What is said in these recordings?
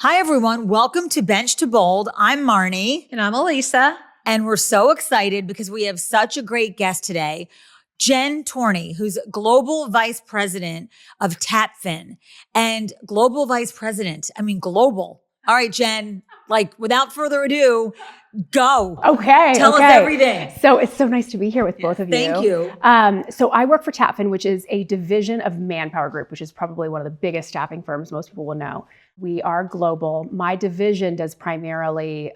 Hi, everyone. Welcome to Bench to Bold. I'm Marnie. And I'm Elisa. And we're so excited because we have such a great guest today, Jen Torney, who's Global Vice President of Tapfin and Global Vice President. Global. All right, Jen, without further ado, go. Okay. Tell us everything. So it's so nice to be here with both of you. Thank you. So I work for Tapfin, which is a division of Manpower Group, which is probably one of the biggest staffing firms most people will know. We are global. My division does primarily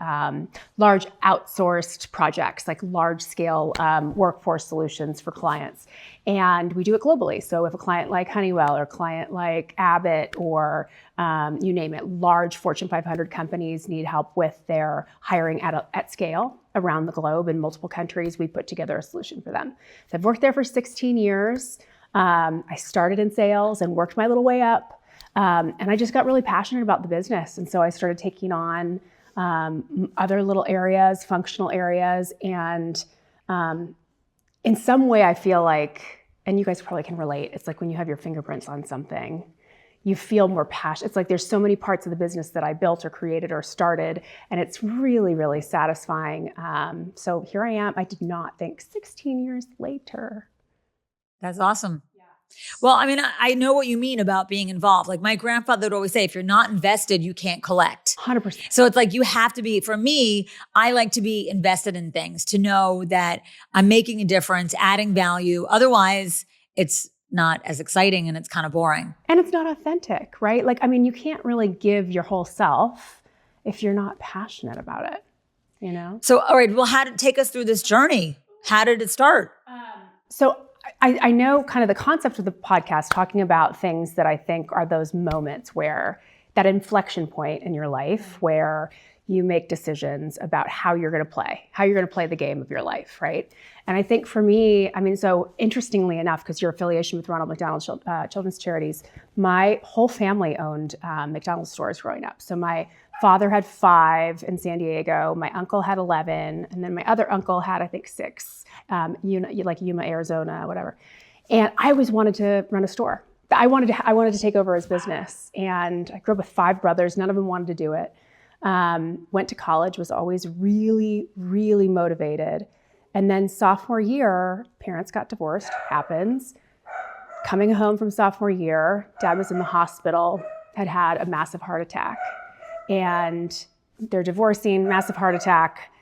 large outsourced projects, like large scale workforce solutions for clients. And we do it globally. So if a client like Honeywell or a client like Abbott or you name it, large Fortune 500 companies need help with their hiring at scale around the globe in multiple countries, we put together a solution for them. So I've worked there for 16 years. I started in sales and worked my little way up. And I just got really passionate about the business. And so I started taking on other little areas, functional areas. And in some way, I feel like, and you guys probably can relate, it's like when you have your fingerprints on something, you feel more passionate. It's like there's so many parts of the business that I built or created or started, and it's really, really satisfying. So here I am. I did not think 16 years later. That's awesome. Well, I know what you mean about being involved. Like my grandfather would always say, if you're not invested, you can't collect. 100%. So it's like you have to be, for me, I like to be invested in things, to know that I'm making a difference, adding value. Otherwise, it's not as exciting and it's kind of boring. And it's not authentic, right? You can't really give your whole self if you're not passionate about it, you know? So, all right, well, take us through this journey? How did it start? So I know kind of the concept of the podcast, talking about things that I think are those moments where that inflection point in your life where you make decisions about how you're going to play the game of your life, right? And I think for me, so interestingly enough, because your affiliation with Ronald McDonald Children's Charities, my whole family owned McDonald's stores growing up. So my father had 5 in San Diego, my uncle had 11, and then my other uncle had, I think, 6, like Yuma, Arizona, whatever. And I always wanted to run a store. I wanted to take over his business. And I grew up with 5 brothers. None of them wanted to do it. Went to college, was always really, really motivated. And then sophomore year, parents got divorced, happens. Coming home from sophomore year, dad was in the hospital, had a massive heart attack. And they're divorcing, massive heart attack.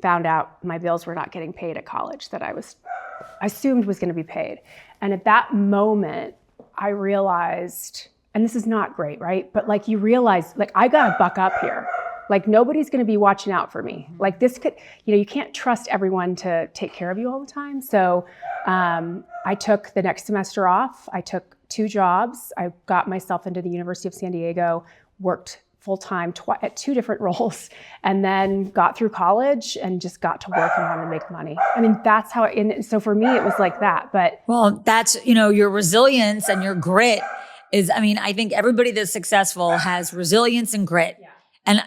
Found out my bills were not getting paid at college that I assumed was going to be paid. And at that moment, I realized, and this is not great, right? But you realize, I got to buck up here. Nobody's going to be watching out for me. This could, you can't trust everyone to take care of you all the time. So I took the next semester off. I took 2 jobs. I got myself into the University of San Diego, worked full-time at 2 different roles, and then got through college and just got to work and wanted to make money. That's how so for me, it was like that. But well, that's, your resilience and your grit is, I think everybody that's successful has resilience and grit. Yeah. And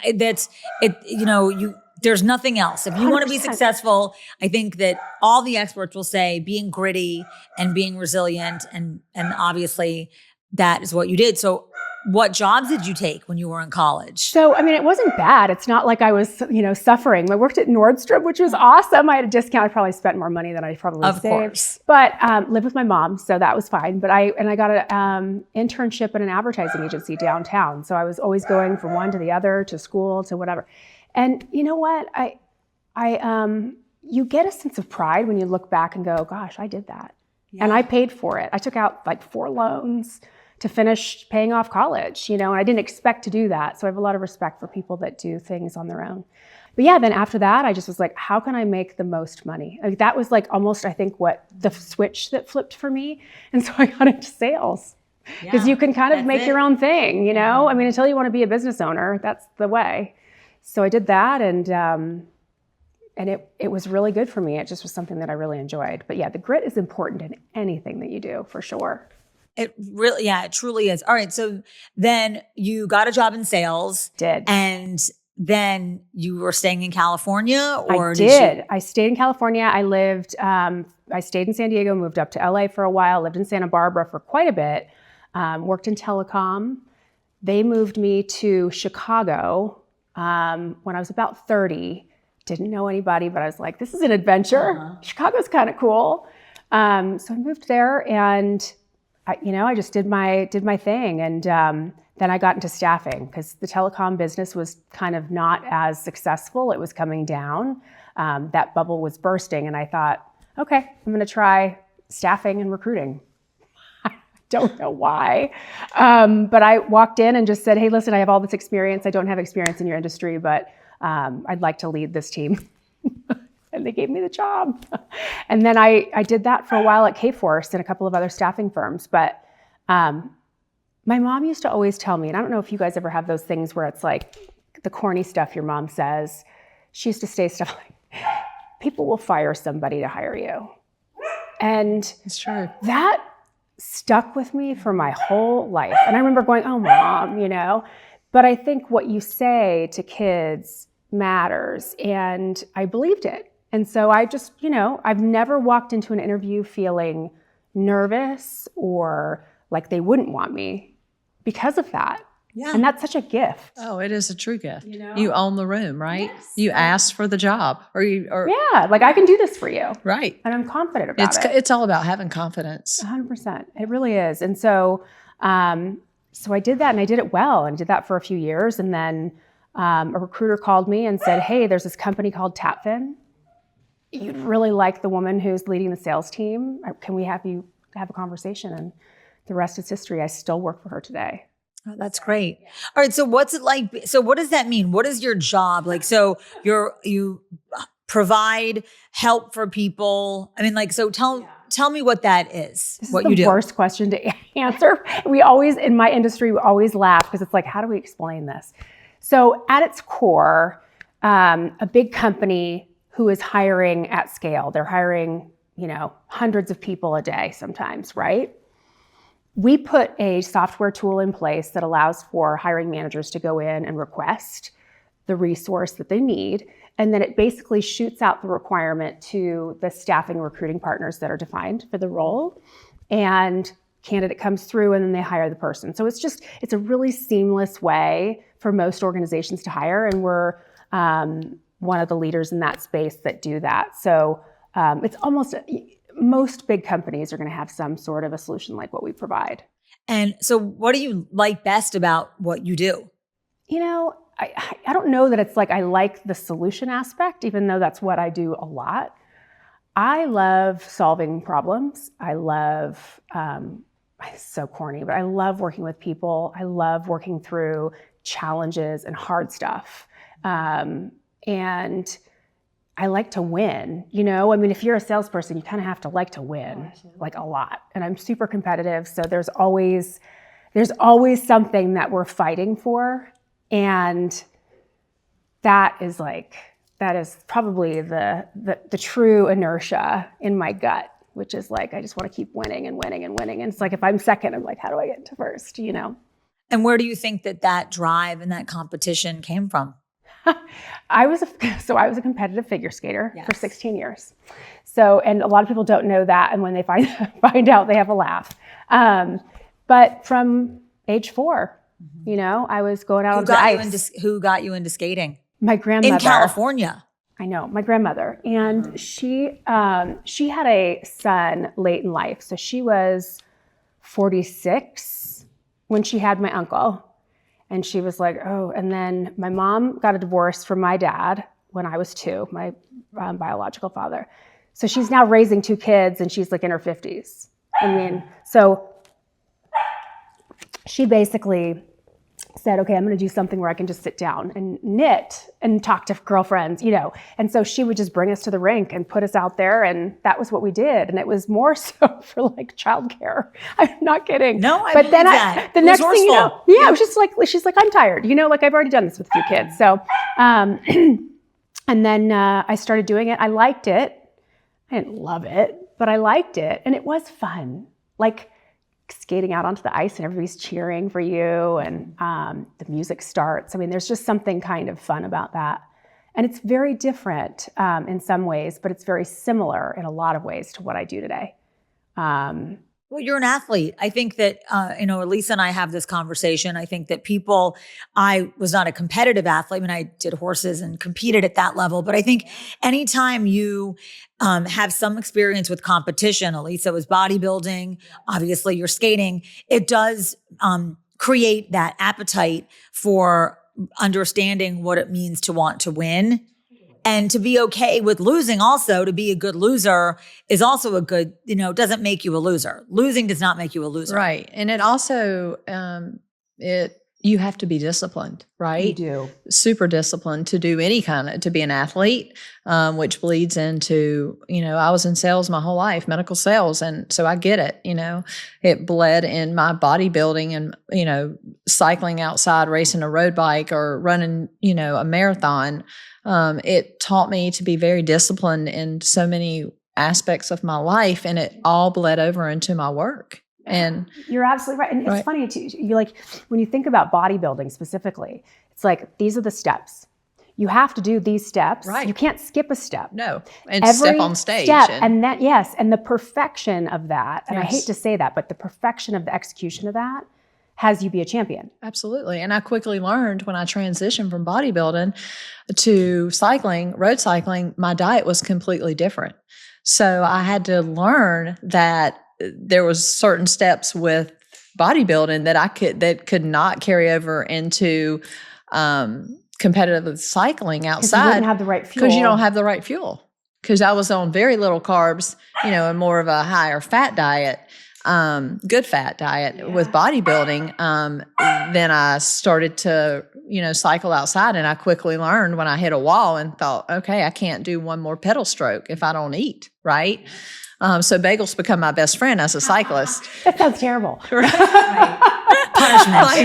there's nothing else. If you 100%. Want to be successful, I think that all the experts will say being gritty and being resilient, and obviously that is what you did. So what jobs did you take when you were in college? So, it wasn't bad. It's not like I was, suffering. I worked at Nordstrom, which was awesome. I had a discount. I probably spent more money than I probably saved. Of course. But lived with my mom, so that was fine. But I got an internship at an advertising agency downtown. So I was always going from one to the other, to school, to whatever. And you know what? You get a sense of pride when you look back and go, gosh, I did that. Yeah. And I paid for it. I took out 4 loans to finish paying off college, and I didn't expect to do that. So I have a lot of respect for people that do things on their own. But yeah, then after that, I just was like, how can I make the most money? That was almost, I think, what the switch that flipped for me. And so I got into sales because you can kind of make your own thing, until you want to be a business owner, that's the way. So I did that, and it was really good for me. It just was something that I really enjoyed. But yeah, the grit is important in anything that you do, for sure. It truly is. All right. So then you got a job in sales. Did. And then you were staying in California, or I did. I stayed in California. I stayed in San Diego, moved up to LA for a while, lived in Santa Barbara for quite a bit, worked in telecom, They moved me to Chicago when I was about 30. Didn't know anybody, but I was like, this is an adventure. Chicago's kind of cool. So I moved there, and I just did my thing. And then I got into staffing because the telecom business was kind of not as successful. It was coming down. That bubble was bursting, and I thought, okay, I'm going to try staffing and recruiting. Don't know why. But I walked in and just said, hey, listen, I have all this experience. I don't have experience in your industry, but I'd like to lead this team. And they gave me the job. And then I did that for a while at Kforce and a couple of other staffing firms. But my mom used to always tell me, and I don't know if you guys ever have those things where it's like the corny stuff your mom says. She used to say stuff like, people will fire somebody to hire you. And it's true. That stuck with me for my whole life. And I remember going, oh, Mom, But I think what you say to kids matters. And I believed it. And so I just, I've never walked into an interview feeling nervous or like they wouldn't want me because of that. Yeah. And that's such a gift. Oh, it is a true gift. You own the room, right? Yes. You asked for the job yeah, like I can do this for you. Right. And I'm confident about it. It's all about having confidence. 100%. It really is. And so, so I did that, and I did it well, and I did that for a few years. And then a recruiter called me and said, hey, there's this company called TapFin. You'd really like the woman who's leading the sales team. Can we have you have a conversation? And the rest is history. I still work for her today. Oh, that's great. All right. So what's it like? So what does that mean? What is your job? Like, so you provide help for people. I mean, like, so tell me what that is. This what is you the do. Worst question to answer. We always, in my industry, we always laugh because it's like, how do we explain this? So at its core, a big company who is hiring at scale, they're hiring, hundreds of people a day sometimes, right? We put a software tool in place that allows for hiring managers to go in and request the resource that they need. And then it basically shoots out the requirement to the staffing recruiting partners that are defined for the role. And candidate comes through, and then they hire the person. So it's a really seamless way for most organizations to hire. And we're one of the leaders in that space that do that. So it's most big companies are going to have some sort of a solution like what we provide. And so what do you like best about what you do? I don't know that it's like I like the solution aspect, even though that's what I do a lot. I love solving problems. It's so corny, but I love working with people. I love working through challenges and hard stuff. And I like to win, if you're a salesperson, you kind of have to like to win, like a lot. And I'm super competitive. So there's always something that we're fighting for. And that is probably the true inertia in my gut, which is like, I just want to keep winning and winning and winning. And it's like, if I'm second, I'm like, how do I get to first, And where do you think that drive and that competition came from? I was a competitive figure skater for 16 years. So, and a lot of people don't know that. And when they find out, they have a laugh. But from age 4, I was going out on the ice. Who got you into skating? My grandmother. In California. I know, my grandmother. And she had a son late in life. So she was 46 when she had my uncle. And she was like, oh, and then my mom got a divorce from my dad when I was 2, my biological father. So she's now raising 2 kids, and she's like in her 50s. So she basically said, okay, I'm going to do something where I can just sit down and knit and talk to girlfriends, And so she would just bring us to the rink and put us out there. And that was what we did. And it was more so for like childcare. I'm not kidding. No, I believe that. The next thing it was just like, she's like, I'm tired, like I've already done this with a few kids. So, and then I started doing it. I liked it. I didn't love it, but I liked it. And it was fun. Like, skating out onto the ice and everybody's cheering for you, and the music starts. There's just something kind of fun about that. And it's very different in some ways, but it's very similar in a lot of ways to what I do today. Well, Well, you're an athlete. I think that, Lisa and I have this conversation. I think that I was not a competitive athlete. I mean, I did horses and competed at that level, but I think anytime you have some experience with competition, Elisa was bodybuilding, obviously you're skating, it does create that appetite for understanding what it means to want to win. And to be okay with losing also, to be a good loser is also a good, doesn't make you a loser. Losing does not make you a loser. Right. And it also, you have to be disciplined, right? You do. Super disciplined to do to be an athlete, which bleeds into, I was in sales my whole life, medical sales. And so I get it, it bled in my bodybuilding and, cycling outside, racing a road bike or running, a marathon. It taught me to be very disciplined in so many aspects of my life, and it all bled over into my work. And you're absolutely right. And it's funny too. You when you think about bodybuilding specifically, it's like, these are the steps. You have to do these steps. Right. You can't skip a step. No. And step on stage. And the perfection of that, and I hate to say that, but the perfection of the execution of that has you be a champion. Absolutely. And I quickly learned when I transitioned from bodybuilding to cycling, road cycling, my diet was completely different. So I had to learn that there was certain steps with bodybuilding that could not carry over into competitive cycling outside. You wouldn't have the right fuel. Because you don't have the right fuel. Because I was on very little carbs, and more of a higher fat diet. Good fat diet with bodybuilding. Then I started to, cycle outside, and I quickly learned when I hit a wall and thought, okay, I can't do one more pedal stroke if I don't eat. Right. So bagels become my best friend as a cyclist. That sounds terrible. Punishment.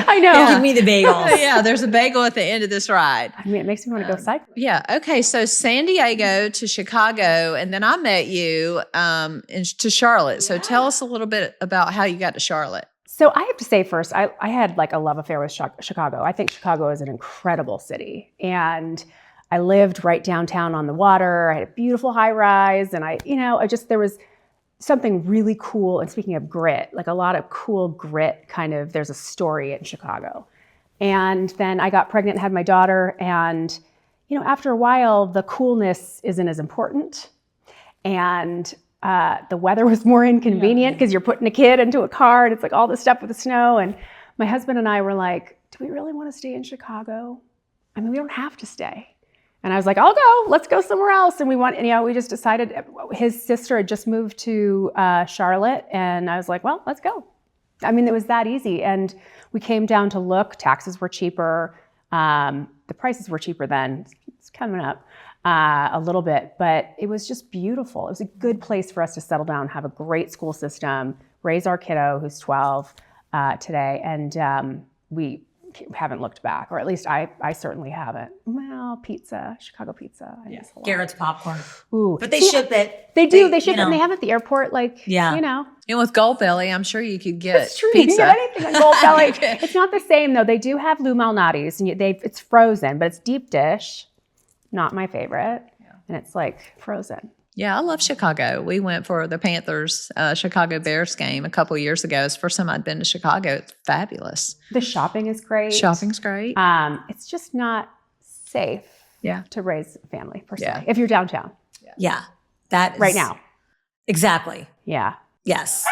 I know. Give me the bagels. Yeah, there's a bagel at the end of this ride. I mean, it makes me want to go cycling. Yeah. Okay. So San Diego to Chicago, and then I met you to Charlotte. So tell us a little bit about how you got to Charlotte. So I have to say first, I had a love affair with Chicago. I think Chicago is an incredible city. And I lived right downtown on the water. I had a beautiful high rise. And there was something really cool. And speaking of grit, a lot of cool grit there's a story in Chicago. And then I got pregnant and had my daughter. And, after a while, the coolness isn't as important. And the weather was more inconvenient because you're putting a kid into a car and it's all this stuff with the snow. And my husband and I were like, do we really want to stay in Chicago? I mean, we don't have to stay. And I was like, I'll go, let's go somewhere else. And we just decided, his sister had just moved to Charlotte. And I was like, well, let's go. I mean, it was that easy. And we came down to look, taxes were cheaper. The prices were cheaper then. It's coming up a little bit, but it was just beautiful. It was a good place for us to settle down, have a great school system, raise our kiddo who's 12 today. And we haven't looked back, or at least I certainly haven't. Well, pizza, Chicago pizza. Garrett's popcorn. Ooh. But they ship it. They do. They ship it, and they have it at the airport. And with Goldbelly, I'm sure you could get It's true. pizza. You can get anything on Goldbelly. It's not the same, though. They do have Lou Malnati's, and it's frozen, but it's deep dish. Not my favorite. Yeah. And it's frozen. Yeah, I love Chicago. We went for the Panthers Chicago Bears game a couple years ago. It's the first time I'd been to Chicago. It's fabulous. The shopping is great. Shopping's great. It's just not safe to raise a family, per se, if you're downtown. Yeah. That is, right now. Exactly. Yeah. Yes.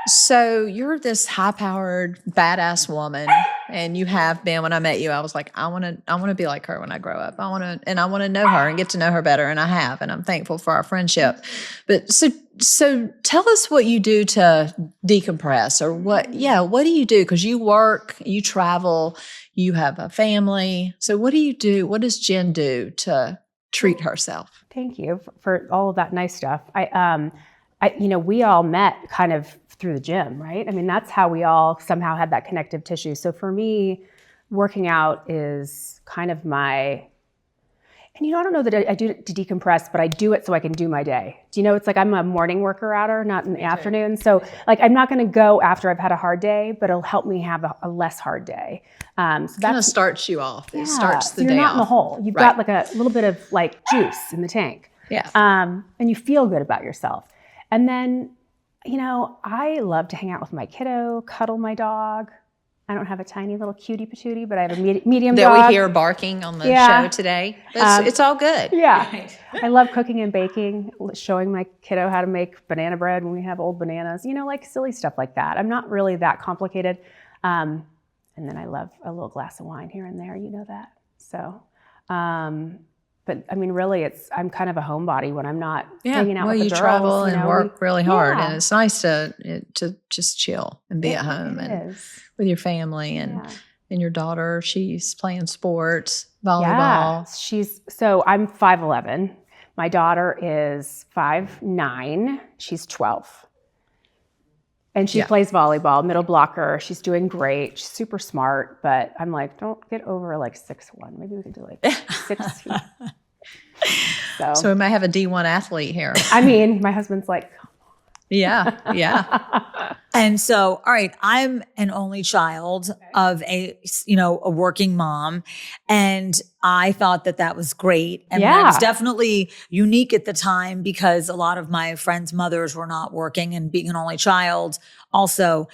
So you're this high-powered, badass woman, and you have been. When I met you, I was like, I want to be like her when I grow up. I want to know her and get to know her better, and I have, and I'm thankful for our friendship. But so tell us what you do to decompress, or what do you do? Because you work, you travel, you have a family. So what do you do? What does Jen do to treat herself? Thank you for all of that nice stuff. We all met kind of through the gym, right? I mean, that's how we all somehow had that connective tissue. So for me, working out is kind of I don't know that I do it to decompress, but I do it so I can do my day. Do you know, it's I'm a morning worker-outer, not in the afternoon. So I'm not going to go after I've had a hard day, but it'll help me have a less hard day. So that kind of starts you off. It starts the so day you're not off. In the hole. You've got a little bit of juice in the tank. Yeah. And you feel good about yourself. And then, I love to hang out with my kiddo, cuddle my dog. I don't have a tiny little cutie patootie, but I have a medium that dog. we hear barking on the show today. It's all good. Yeah. Right. I love cooking and baking, showing my kiddo how to make banana bread when we have old bananas, like silly stuff like that. I'm not really that complicated. And then I love a little glass of wine here and there, that. So, but I mean, really, I'm kind of a homebody when I'm not hanging out with the girls. You travel and work really hard, and it's nice to just chill and be at home with your family and your daughter. She's playing sports, volleyball. So I'm 5'11". My daughter is 5'9". She's 12. And she plays volleyball, middle blocker. She's doing great. She's super smart, but I'm like, don't get over like 6'1". Maybe we can do like 6 feet. So we might have a D1 athlete here. I mean, my husband's like, yeah. And so, all right, I'm an only child of a working mom. And I thought that was great. And it was definitely unique at the time because a lot of my friends' mothers were not working and being an only child also.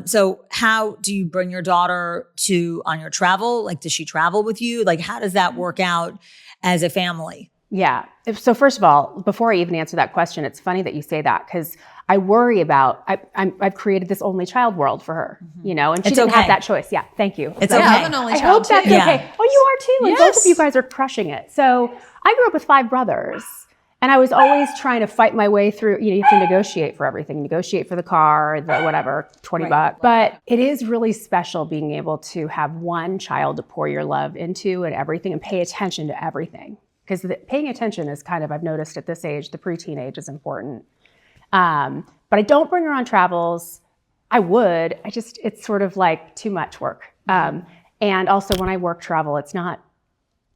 So how do you bring your daughter on your travel? Like, does she travel with you? Like, how does that work out as a family? Yeah. So first of all, before I even answer that question, it's funny that you say that because I worry about, I've created this only child world for her, and she didn't have that choice. Yeah. Thank you. It's okay. okay. I have an only I child hope that's too. okay. Oh, you are too. And both of you guys are crushing it. So I grew up with 5 brothers and I was always trying to fight my way through, you have to negotiate for everything, negotiate for the car, the whatever, $20. But it is really special being able to have one child to pour your love into and everything and pay attention to everything. Because paying attention is kind of, I've noticed at this age, the preteen age is important. But I don't bring her on travels. I would. It's sort of like too much work. And also when I work travel, it's not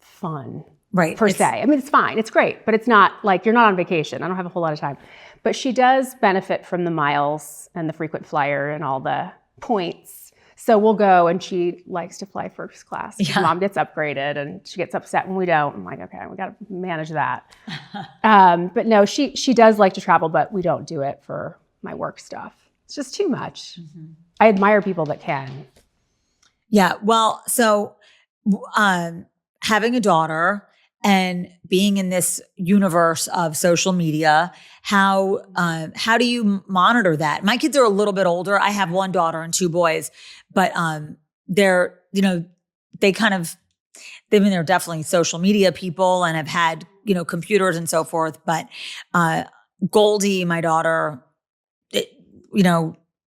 fun per se. I mean, it's fine. It's great. But it's not like you're not on vacation. I don't have a whole lot of time. But she does benefit from the miles and the frequent flyer and all the points. So we'll go and she likes to fly first class. Mom gets upgraded and she gets upset when we don't. I'm like, okay, we got to manage that. But no, she does like to travel, but we don't do it for my work stuff. It's just too much. Mm-hmm. I admire people that can. Yeah. Well, so having a daughter and being in this universe of social media, how do you monitor that? My kids are a little bit older. I have 1 daughter and 2 boys, but they're, they're definitely social media people and have had, computers and so forth. But Goldie, my daughter,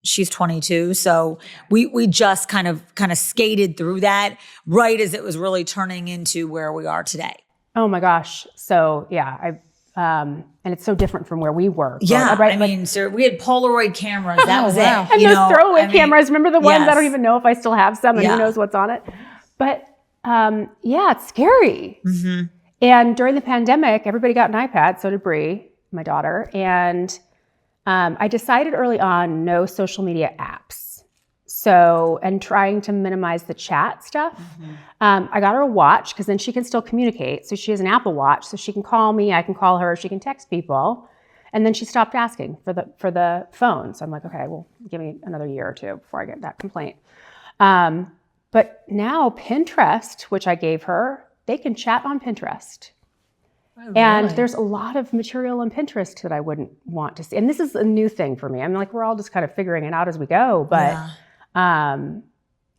she's 22. So we just kind of skated through that right as it was really turning into where we are today. Oh my gosh. So yeah, and it's so different from where we were. Yeah. So we had Polaroid cameras. That was it. And those throwaway cameras. Remember the ones? I don't even know if I still have some and who knows what's on it. But it's scary. Mm-hmm. And during the pandemic, everybody got an iPad. So did Bree, my daughter. And I decided early on, no social media apps. So, and trying to minimize the chat stuff. Mm-hmm. I got her a watch because then she can still communicate. So she has an Apple Watch, so she can call me, I can call her, she can text people. And then she stopped asking for the phone. So I'm like, okay, well, give me another year or 2 before I get that complaint. But now Pinterest, which I gave her, they can chat on Pinterest. Oh, and really? There's a lot of material on Pinterest that I wouldn't want to see. And this is a new thing for me. I'm like, we're all just kind of figuring it out as we go. But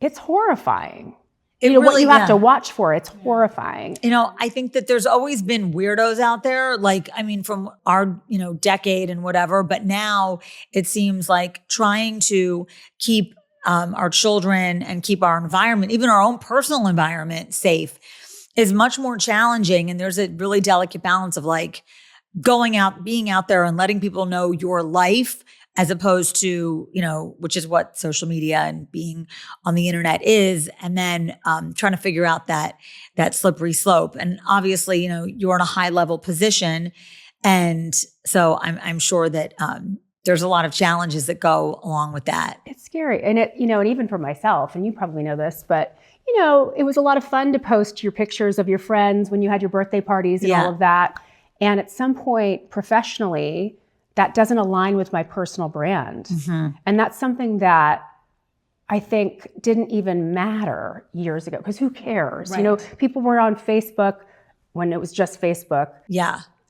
it's horrifying. What you have to watch for, it's horrifying. I think that there's always been weirdos out there, from our, decade and whatever, but now it seems like trying to keep our children and keep our environment, even our own personal environment, safe is much more challenging. And there's a really delicate balance of going out, being out there and letting people know your life as opposed to, which is what social media and being on the internet is. And then trying to figure out that slippery slope. And obviously, you're in a high level position. And so I'm sure that there's a lot of challenges that go along with that. It's scary. And and even for myself, and you probably know this, but it was a lot of fun to post your pictures of your friends when you had your birthday parties and all of that. And at some point professionally, that doesn't align with my personal brand. And that's something that I think didn't even matter years ago, because who cares? You know, people were on Facebook when it was just Facebook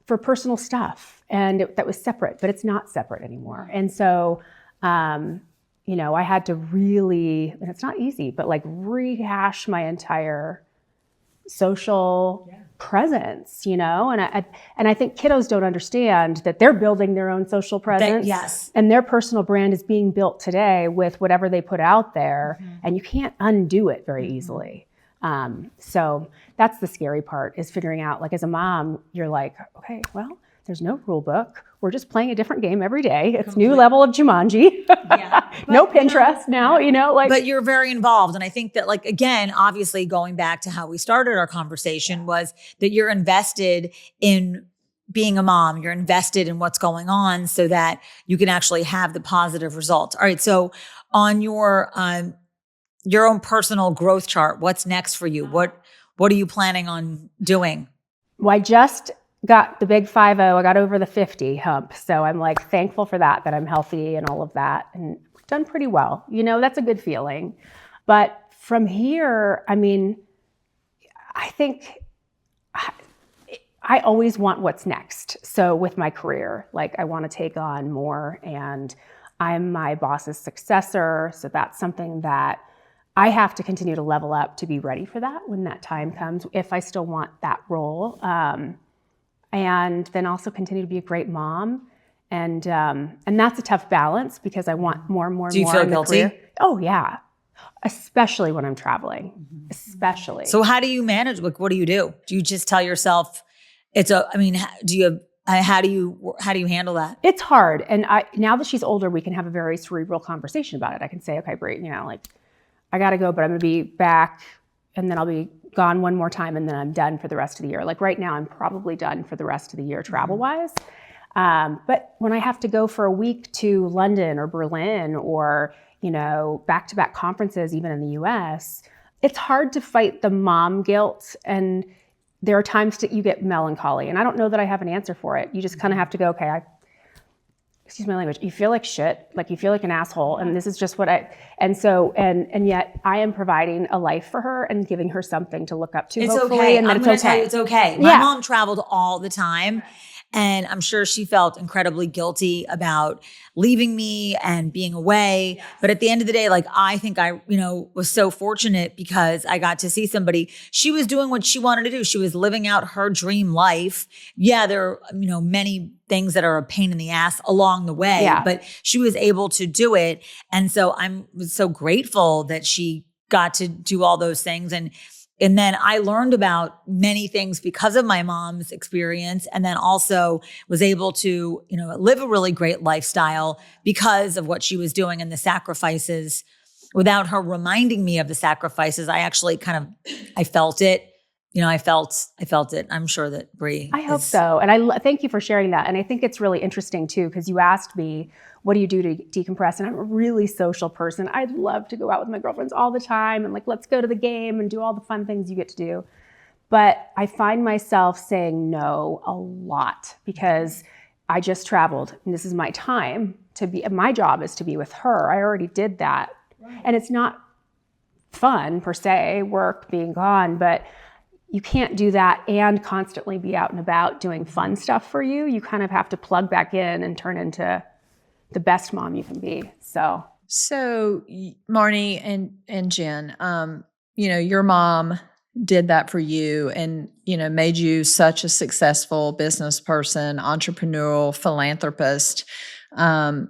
for personal stuff, and that was separate, but it's not separate anymore. And so, you know, I had to really, and it's not easy, but like rehash my entire social presence, you know, and I think kiddos don't understand that they're building their own social presence, and their personal brand is being built today with whatever they put out there, and you can't undo it very easily. So that's the scary part, is figuring out, like, as a mom, you're like, okay, well, there's no rule book. We're just playing a different game every day. It's new level of Jumanji. No Pinterest now, you know, like. But you're very involved. And I think that, like, again, obviously going back to how we started our conversation was that you're invested in being a mom. You're invested in what's going on so that you can actually have the positive results. All right. So on your own personal growth chart, what's next for you? What are you planning on doing? Well, I just got the big 50. I got over the 50 hump. So I'm like thankful for that I'm healthy and all of that, and done pretty well. You know, that's a good feeling. But from here, I mean, I think I always want what's next. So with my career, like, I want to take on more, and I'm my boss's successor. So that's something that I have to continue to level up to be ready for that when that time comes, if I still want that role. And then also continue to be a great mom. And that's a tough balance, because I want more and more and more. Do you feel guilty? Career. Oh, yeah. Especially when I'm traveling, especially. So how do you manage? Like, what do? Do you just tell yourself how do you handle that? It's hard. And now that she's older, we can have a very cerebral conversation about it. I can say, okay, Brie, you know, like, I got to go, but I'm going to be back, and then I'll be gone one more time, and then I'm done for the rest of the year. Like, right now, I'm probably done for the rest of the year travel-wise. But when I have to go for a week to London or Berlin, or, you know, back-to-back conferences, even in the US, it's hard to fight the mom guilt. And there are times that you get melancholy, and I don't know that I have an answer for it. You just kind of have to go, okay, excuse my language, you feel like shit, like you feel like an asshole, and this is just what and yet I am providing a life for her and giving her something to look up to, hopefully, okay. and then I'm going to tell you it's okay. My mom traveled all the time, and I'm sure she felt incredibly guilty about leaving me and being away. Yes. But at the end of the day, like, I think I, you know, was so fortunate because I got to see somebody. She was doing what she wanted to do. She was living out her dream life. Yeah, there are, you know, many things that are a pain in the ass along the way, but she was able to do it. And so I'm so grateful that she got to do all those things. And then I learned about many things because of my mom's experience, and then also was able to, you know, live a really great lifestyle because of what she was doing and the sacrifices. Without her reminding me of the sacrifices, I actually I felt it. You know, I felt it. I'm sure that Brie. I hope so. And I thank you for sharing that. And I think it's really interesting too, because you asked me, what do you do to decompress? And I'm a really social person. I'd love to go out with my girlfriends all the time and, like, let's go to the game and do all the fun things you get to do. But I find myself saying no a lot, because I just traveled and this is my time to be, my job is to be with her. I already did that. Right. And it's not fun per se, work, being gone, but you can't do that and constantly be out and about doing fun stuff for you. You kind of have to plug back in and turn into the best mom you can be. So Marnie and Jen, you know, your mom did that for you, and, you know, made you such a successful business person, entrepreneurial, philanthropist. And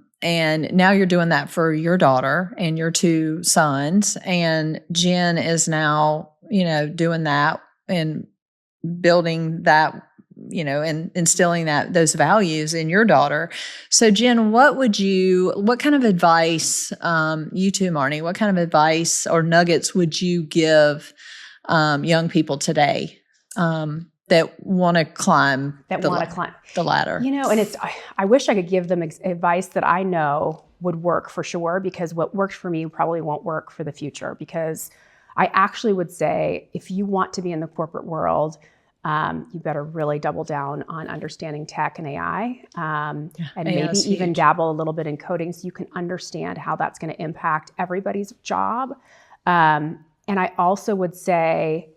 now you're doing that for your daughter and your two sons. And Jen is now, you know, doing that and building that, you know, and instilling those values in your daughter. So Jen, what kind of advice, you too, Marnie, what kind of advice or nuggets would you give young people today that want to climb the ladder? You know, and I wish I could give them advice that I know would work for sure, because what worked for me probably won't work for the future. Because I actually would say, if you want to be in the corporate world, You better really double down on understanding tech and AI, and AI maybe is even huge. dabble a little bit in coding so you can understand how that's going to impact everybody's job. And I also would say,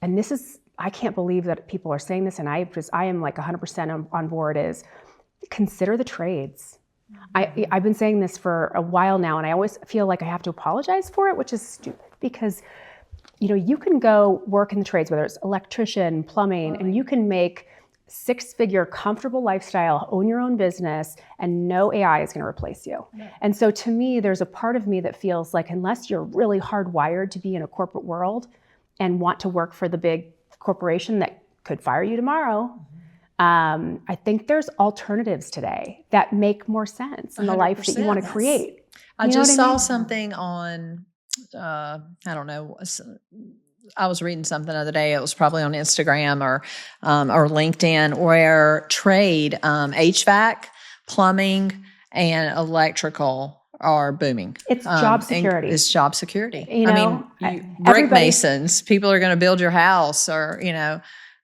and this is, I can't believe that people are saying this, and I am like 100% on board, is consider the trades. I've been saying this for a while now, and I always feel like I have to apologize for it, which is stupid, because you can go work in the trades, whether it's electrician, plumbing, and you can make six-figure comfortable lifestyle, own your own business, and no AI is going to replace you. Yeah. And so to me, there's a part of me that feels like unless you're really hardwired to be in a corporate world and want to work for the big corporation that could fire you tomorrow, I think there's alternatives today that make more sense in the life that you want to create. I just saw something on, I don't know, I was reading something the other day. It was probably on Instagram or LinkedIn, where trade, HVAC, plumbing, and electrical are booming. It's job security. It's job security. Brick everybody- masons, people are going to build your house, or,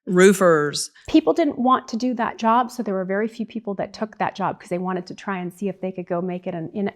roofers. People didn't want to do that job, so there were very few people that took that job because they wanted to try and see if they could go make it. And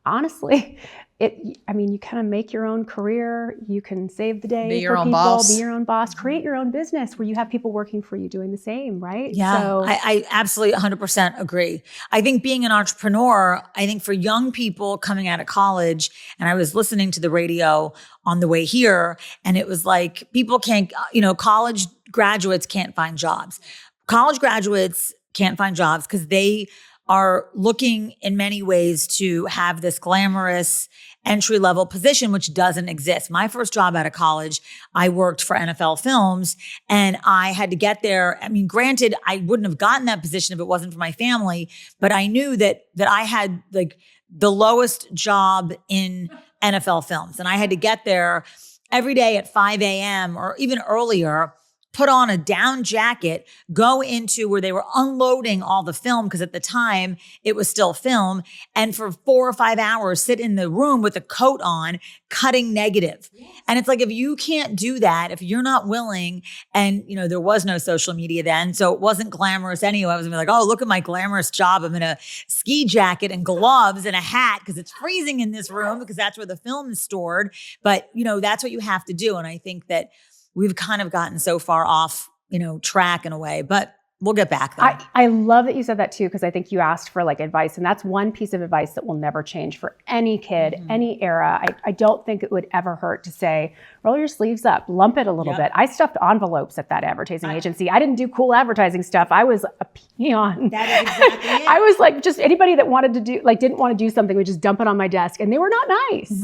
honestly, you kind of make your own career. You can save the day. Be your for own people, boss. Be your own boss. Create your own business where you have people working for you doing the same, right? Yeah, So, I absolutely 100% agree. I think being an entrepreneur, I think for young people coming out of college, and I was listening to the radio on the way here, and it was like people can't, college graduates can't find jobs. College graduates can't find jobs because they are looking in many ways to have this glamorous entry-level position, which doesn't exist. My first job out of college, I worked for NFL Films, and I had to get there. Granted, I wouldn't have gotten that position if it wasn't for my family, but I knew that I had like the lowest job in NFL Films, and I had to get there every day at 5 a.m. or even earlier, put on a down jacket, go into where they were unloading all the film, because at the time it was still film, and for 4 or 5 hours sit in the room with a coat on, cutting negative. Yes. And it's like, if you can't do that, if you're not willing, and there was no social media then, so it wasn't glamorous anyway. I was gonna be like, oh, look at my glamorous job. I'm in a ski jacket and gloves and a hat because it's freezing in this room, because that's where the film is stored. But that's what you have to do. And I think that we've kind of gotten so far off, track in a way, but we'll get back there. I love that you said that too, because I think you asked for like advice, and that's one piece of advice that will never change for any kid, any era. I don't think it would ever hurt to say, roll your sleeves up, lump it a little bit. I stuffed envelopes at that advertising agency. I didn't do cool advertising stuff. I was a peon. That is exactly it. I was like, just anybody that wanted to do, like, didn't want to do something would just dump it on my desk, and they were not nice.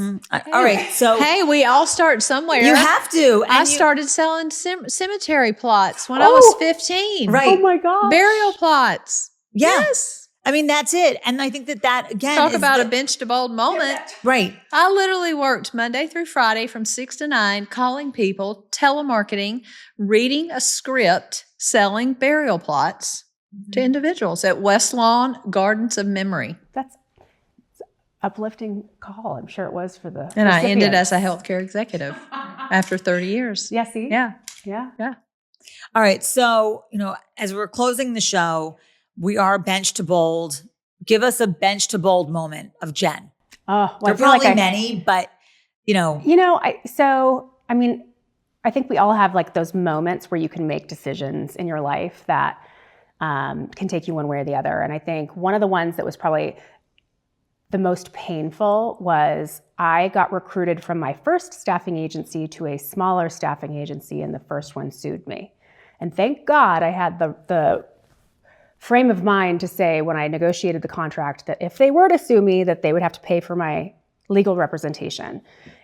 All right. So hey, we all start somewhere. you have to. I started selling cemetery plots when I was 15. Right. Oh my God. Burial plots. Yeah. Yes. That's it. And I think that again, Talk about a bench to bold moment. Right. I literally worked Monday through Friday from 6 to 9, calling people, telemarketing, reading a script, selling burial plots to individuals at West Lawn Gardens of Memory. That's uplifting call. I'm sure it was for the And I ended recipients. as a healthcare executive after 30 years. Yeah, see? Yeah. Yeah. All right. So, as we're closing the show, we are bench to bold. Give us a bench to bold moment of Jen. Oh, well, There are I feel like probably many, but I think we all have like those moments where you can make decisions in your life that can take you one way or the other. And I think one of the ones that was probably the most painful was I got recruited from my first staffing agency to a smaller staffing agency, and the first one sued me. And thank God I had the frame of mind to say, when I negotiated the contract, that if they were to sue me, that they would have to pay for my legal representation.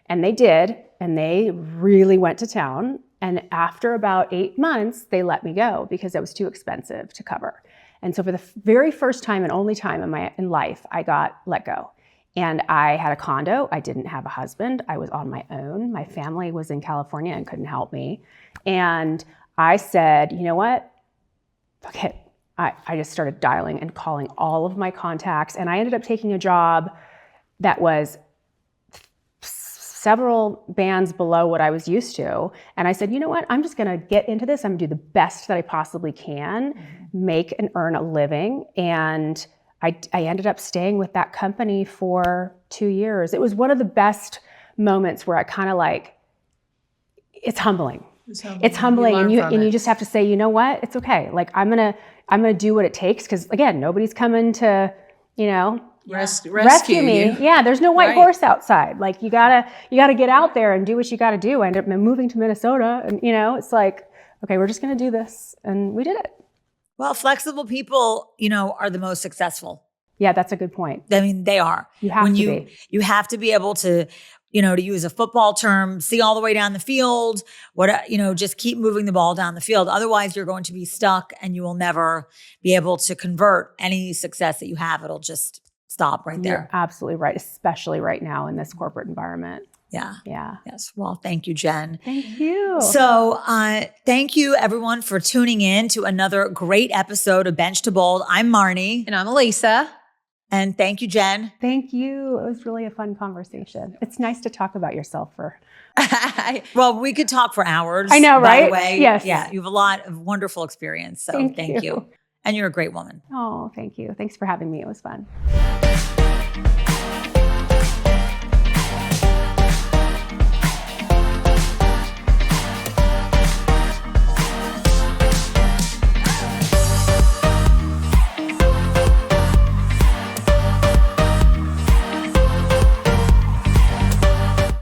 And they did, and they really went to town. And after about 8 months, they let me go because it was too expensive to cover. And so for the very first time and only time in life, I got let go. And I had a condo. I didn't have a husband. I was on my own. My family was in California and couldn't help me. And I said, you know what? Fuck it. I just started dialing and calling all of my contacts. And I ended up taking a job that was several bands below what I was used to. And I said, you know what? I'm just going to get into this. I'm going to do the best that I possibly can, make and earn a living. And I ended up staying with that company for 2 years. It was one of the best moments where I kind of like, it's humbling. It's humbling. And you just have to say, you know what? It's okay. Like I'm going to do what it takes. Cause again, nobody's coming to, rescue me. Yeah. There's no white horse outside. Like you gotta get out there and do what you gotta do. I ended up moving to Minnesota and it's like, okay, we're just going to do this. And we did it. Well, flexible people, are the most successful. Yeah, that's a good point. I mean, they are. You have to be. You have to be able to, to use a football term, see all the way down the field, just keep moving the ball down the field. Otherwise, you're going to be stuck and you will never be able to convert any success that you have. It'll just stop right there. You're absolutely right, especially right now in this corporate environment. Yeah. Yeah. Yes. Well, thank you, Jen. Thank you. So thank you, everyone, for tuning in to another great episode of Bench to Bold. I'm Marnie. And I'm Elisa. And thank you, Jen. Thank you. It was really a fun conversation. It's nice to talk about yourself for. Well, we could talk for hours. I know, right? By the way. Yes. Yeah. You have a lot of wonderful experience. So thank you. And you're a great woman. Oh, thank you. Thanks for having me. It was fun.